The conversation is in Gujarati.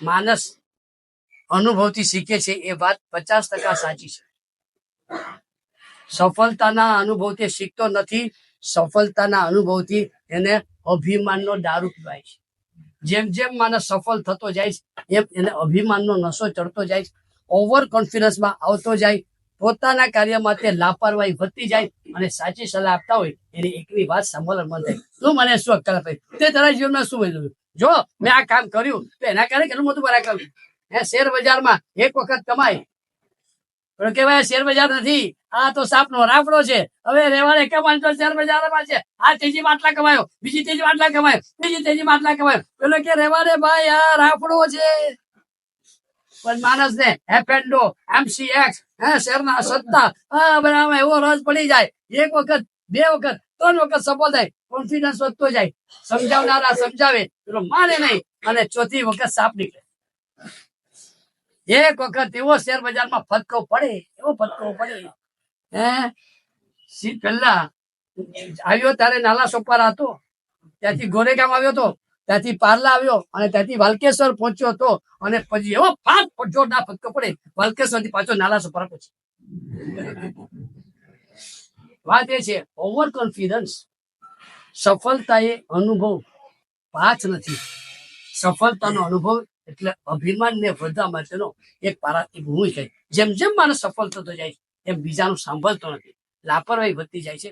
માણસ અનુભવથી શીખે છે એ વાત 50% સાચી છે. સફળતાના અનુભવથી શીખતો નથી. સફળતાના અનુભવથી એને અભિમાનનો દારૂ પીવાય છે. જેમ જેમ માણસ સફળ થતો જાય એમ એને અભિમાનનો નશો ચડતો જાય, ઓવર કોન્ફિડન્સમાં આવતો જાય, પોતાના કાર્ય માટે લાપરવાહી વધતી જાય અને સાચી સલાહ આપતા હોય એની એકની વાત સાંભળવા મન થાય, તું મને શું અક્કલ આપે, તે તારા જીવનમાં શું મળ્યું, જો મેં આ કામ કર્યું તો એના કારણે કેટલું મોટું બરાબર કર્યું. શેર બજારમાં એક વખત કમાય પણ કહેવાય શેર બજાર નથી, આ તો સાપનો રાફડો છે. હવે રેવાડે કમાન તો શેર બજારમાં છે. આ તેજીમાં આટલા કમાયો, બીજી તેજીમાં આટલા કમાયો, બીજી તેજીમાં આટલા કમાયો, પેલો કે રેવાડે ભાઈ આ રાફડો છે. પણ માણસને એફએનડો, એમસીએક્સ, શેરના સત્તા બનાવવામાં એવો રસ પડી જાય, એક વખત, બે વખત, ત્રણ વખત સફળ થાય, કોન્ફિડન્સ વધતો જાય, સમજાવનારા સમજાવે પેલો માને નહીં અને ચોથી વખત સાપ નીકળે. એક વખત એવો શેર બજારમાં ફટકો પડે, એવો ફટકો પડે. પહેલા આવ્યો ત્યારે નાલા સોપારા હતો, ત્યાંથી ગોરેગામ આવ્યો હતો, ત્યાંથી પાર્લા આવ્યો અને ત્યાંથી વાલકેશ્વર પહોંચ્યો હતો અને પછી એવો ફાટ જોરદાર ફટકો પડે, વાલકેશ્વર થી પાછો નાલા સોપારા પછી. વાત એ છે ઓવર કોન્ફિડન્સ. સફળતા એ અનુભવ પાછ નથી. સફળતાનો અનુભવ એટલે અભિમાન ને વધવા માટેનો એક પારાથી ભૂમિ છે. જેમ જેમ માણસ સફળ થતો જાય એમ બીજાનું સાંભળતો નથી, લાપરવાહી વધતી જાય છે.